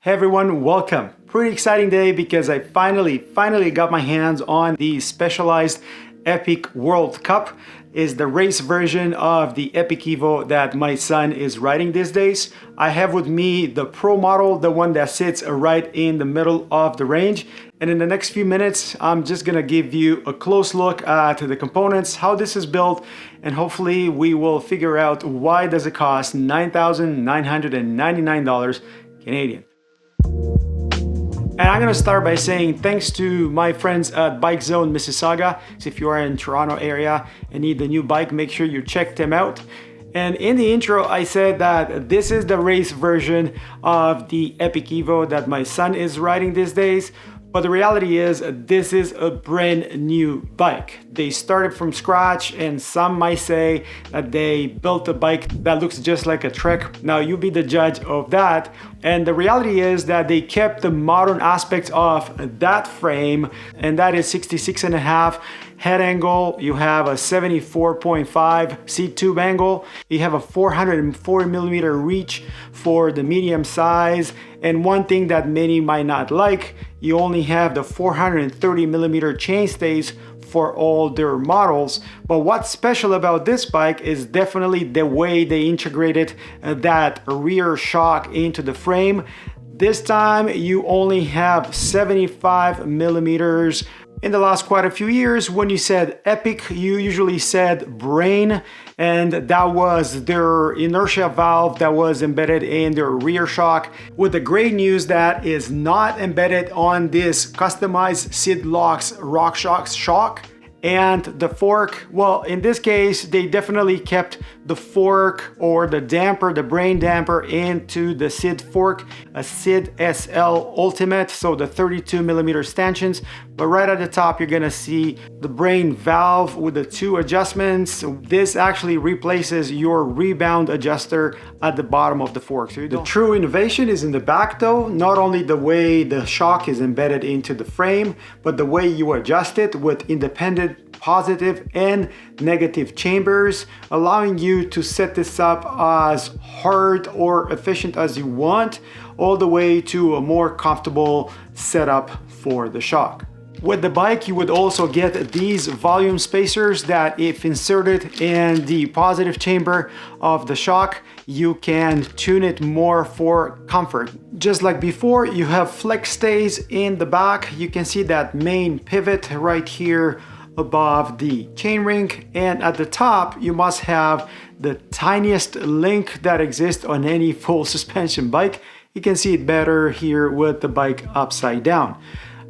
Hey everyone, welcome. Pretty exciting day because I finally got my hands on the Specialized Epic World Cup. Is the race version of the Epic Evo that my son is riding these days. I have with me the Pro model, the one that sits right in the middle of the range. And in the next few minutes, I'm just gonna give you a close look at the components, how this is built, and hopefully we will figure out why does it cost $9,999 Canadian. And I'm gonna start by saying thanks to my friends at Bike Zone Mississauga. So if you are in Toronto area and need a new bike, make sure you check them out. And in the intro, I said that this is the race version of the Epic Evo that my son is riding these days. But the reality is this is a brand new bike. They started from scratch, and some might say that they built a bike that looks just like a Trek. Now you be the judge of that. And the reality is that they kept the modern aspects of that frame, and that is 66.5 head angle. You have a 74.5 seat tube angle. You have a 440 millimeter reach for the medium size. And one thing that many might not like, you only have the 430 millimeter chainstays for all their models. But what's special about this bike is definitely the way they integrated that rear shock into the frame. This time you only have 75 millimeters. In the last quite a few years, when you said Epic, you usually said Brain, and that was their inertia valve that was embedded in their rear shock. With the great news that is not embedded on this customized Sid Locks Rockshox shock. And the fork, well, in this case, they definitely kept the fork or the damper, the Brain damper, into the Sid fork, a Sid SL Ultimate, so the 32 millimeter stanchions. But right at the top, you're gonna see the Brain valve with the two adjustments. This actually replaces your rebound adjuster at the bottom of the fork. So the true innovation is in the back though, not only the way the shock is embedded into the frame, but the way you adjust it with independent positive and negative chambers, allowing you to set this up as hard or efficient as you want, all the way to a more comfortable setup for the shock. With the bike, you would also get these volume spacers that, if inserted in the positive chamber of the shock, you can tune it more for comfort. Just like before, you have flex stays in the back. You can see that main pivot right here above the chainring, and at the top you must have the tiniest link that exists on any full suspension bike. You can see it better here with the bike upside down.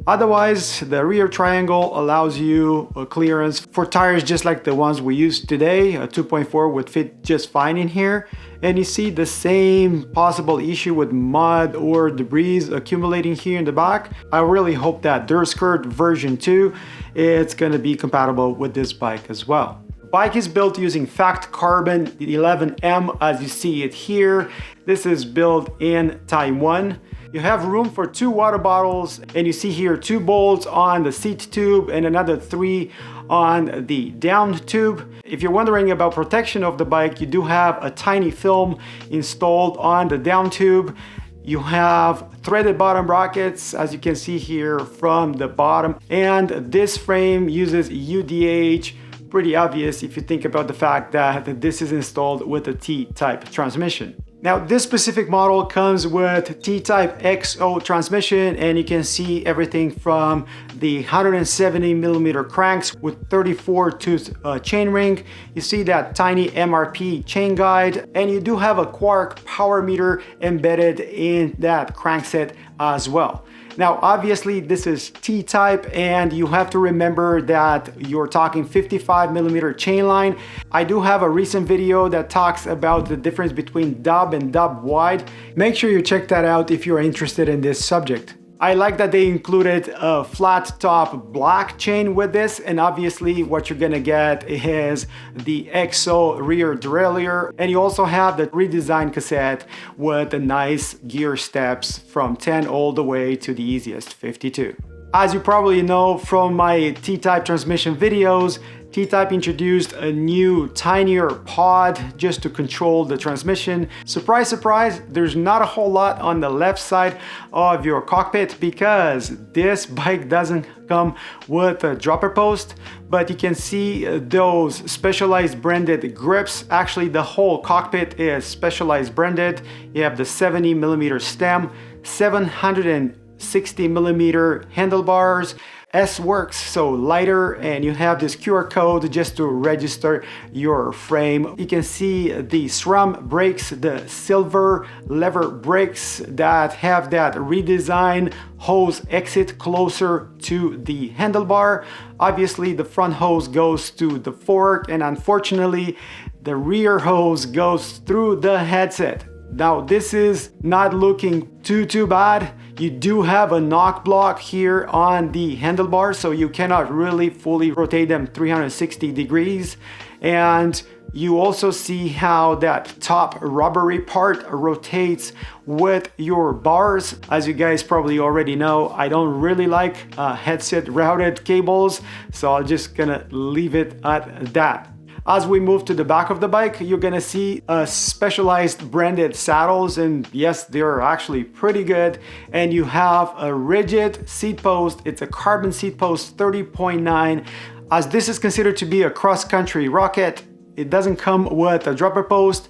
Otherwise, the rear triangle allows you a clearance for tires just like the ones we use today. A 2.4 would fit just fine in here. And you see the same possible issue with mud or debris accumulating here in the back. I really hope that Durskirt version 2, it's gonna be compatible with this bike as well. The bike is built using Fact Carbon 11M, as you see it here. This is built in Taiwan. You have room for 2 water bottles, and you see here 2 bolts on the seat tube and another 3 on the down tube. If you're wondering about protection of the bike, you do have a tiny film installed on the down tube. You have threaded bottom brackets, as you can see here from the bottom, and this frame uses UDH. Pretty obvious if you think about the fact that this is installed with a T-type transmission. Now, this specific model comes with T-type XO transmission, and you can see everything from the 170 millimeter cranks with 34 tooth chainring. You see that tiny MRP chain guide, and you do have a Quark power meter embedded in that crankset as well. Now, obviously this is T-type, and you have to remember that you're talking 55 millimeter chain line. I do have a recent video that talks about the difference between dub and dub wide. Make sure you check that out if you're interested in this subject. I like that they included a flat top black chain with this, and obviously what you're gonna get is the XO rear derailleur, and you also have the redesigned cassette with the nice gear steps from 10 all the way to the easiest 52. As you probably know from my T-Type transmission videos, T-Type introduced a new tinier pod just to control the transmission. Surprise, surprise, there's not a whole lot on the left side of your cockpit because this bike doesn't come with a dropper post, but you can see those specialized branded grips. Actually, the whole cockpit is specialized branded. You have the 70mm stem, 760mm handlebars, S-Works, so lighter, and you have this QR code just to register your frame. You can see the SRAM brakes, the silver lever brakes that have that redesigned hose exit closer to the handlebar. Obviously, the front hose goes to the fork, and unfortunately, the rear hose goes through the headset. Now, this is not looking too bad. You do have a knock block here on the handlebars, so you cannot really fully rotate them 360 degrees. And you also see how that top rubbery part rotates with your bars. As you guys probably already know, I don't really like headset routed cables, so I'm just gonna leave it at that. As we move to the back of the bike, you're gonna see specialized branded saddles, and yes, they're actually pretty good. And you have a rigid seat post. It's a carbon seat post 30.9. As this is considered to be a cross-country rocket, it doesn't come with a dropper post.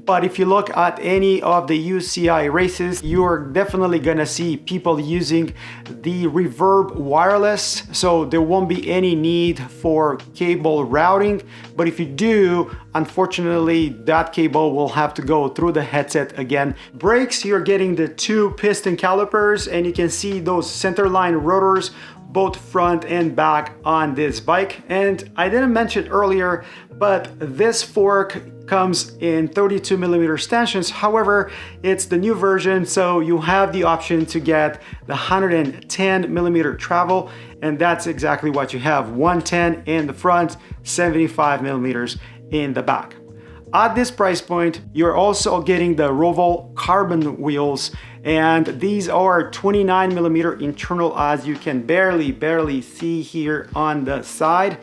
But if you look at any of the UCI races, you're definitely gonna see people using the Reverb wireless, so there won't be any need for cable routing. But if you do, unfortunately, that cable will have to go through the headset again. Brakes, you're getting the 2 piston calipers, and you can see those centerline rotors both front and back on this bike. And I didn't mention earlier, but this fork comes in 32mm stanchions. However, it's the new version, so you have the option to get the 110mm travel, and that's exactly what you have. 110 in the front, 75mm in the back. At this price point, you're also getting the Roval carbon wheels, and these are 29mm internal, as you can barely see here on the side.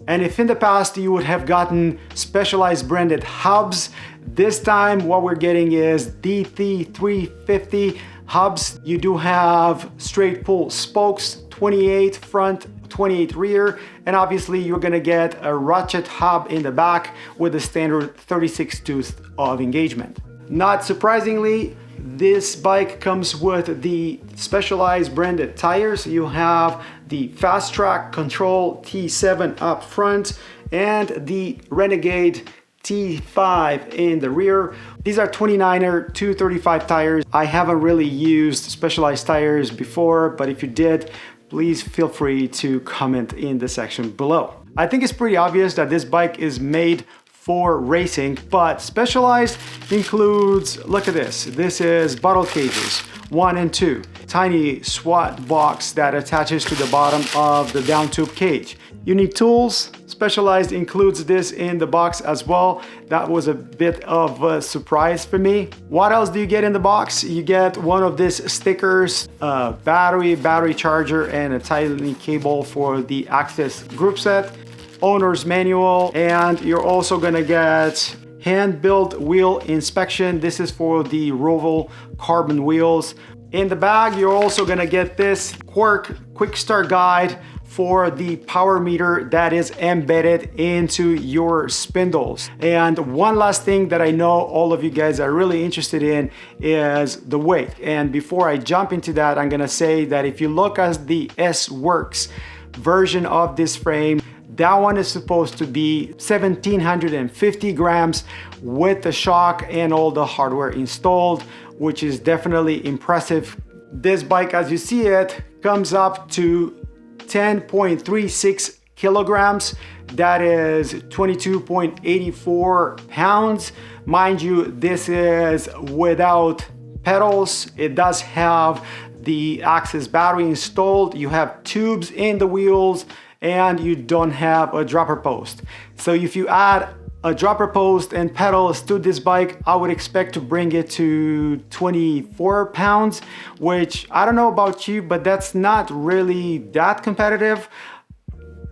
And if in the past you would have gotten specialized branded hubs, this time what we're getting is DT350 hubs. You do have straight pull spokes, 28 front, 28 rear, and obviously you're gonna get a ratchet hub in the back with a standard 36 tooth of engagement. Not surprisingly, this bike comes with the specialized branded tires. You have the Fast Track Control T7 up front and the Renegade T5 in the rear. These are 29er 235 tires. I haven't really used specialized tires before, but if you did, please feel free to comment in the section below. I think it's pretty obvious that this bike is made for racing, but specialized includes, look at this. This is bottle cages, 1 and 2. Tiny SWAT box that attaches to the bottom of the down tube cage. You need tools. Specialized includes this in the box as well. That was a bit of a surprise for me. What else do you get in the box? You get one of these stickers, a battery charger, and a tiny cable for the Access group set, owner's manual, and you're also gonna get hand-built wheel inspection. This is for the Roval carbon wheels. In the bag, you're also gonna get this quick start guide for the power meter that is embedded into your spindles. And one last thing that I know all of you guys are really interested in is the weight. And before I jump into that, I'm gonna say that if you look at the S-Works version of this frame, that one is supposed to be 1,750 grams with the shock and all the hardware installed, which is definitely impressive. This bike, as you see it, comes up to 10.36 kilograms. That is 22.84 pounds. Mind you, this is without pedals. It does have the Access battery installed. You have tubes in the wheels, and you don't have a dropper post. So if you add a dropper post and pedals to this bike, I would expect to bring it to 24 pounds, which I don't know about you, but that's not really that competitive.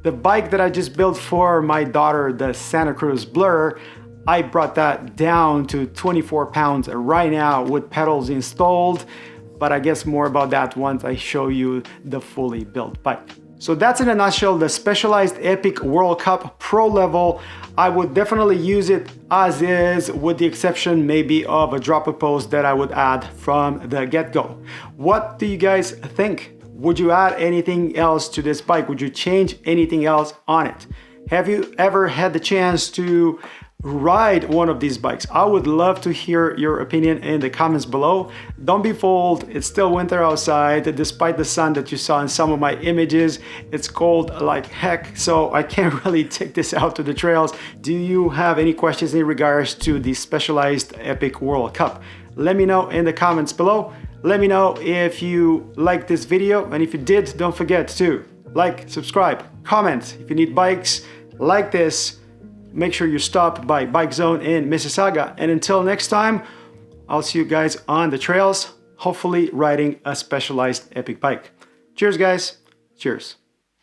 The bike that I just built for my daughter, the Santa Cruz Blur, I brought that down to 24 pounds right now with pedals installed, but I guess more about that once I show you the fully built bike. So that's in a nutshell the Specialized Epic World Cup Pro level. I would definitely use it as is, with the exception maybe of a dropper post that I would add from the get-go. What do you guys think? Would you add anything else to this bike? Would you change anything else on it? Have you ever had the chance to ride one of these bikes? I would love to hear your opinion in the comments below. Don't be fooled, it's still winter outside. Despite the sun that you saw in some of my images, it's cold like heck, so I can't really take this out to the trails. Do you have any questions in regards to the Specialized Epic World Cup? Let me know in the comments below. Let me know if you liked this video, and if you did, don't forget to like, subscribe, comment. If you need bikes like this, make sure you stop by Bike Zone in Mississauga. And until next time, I'll see you guys on the trails, hopefully riding a Specialized Epic bike. Cheers, guys. Cheers.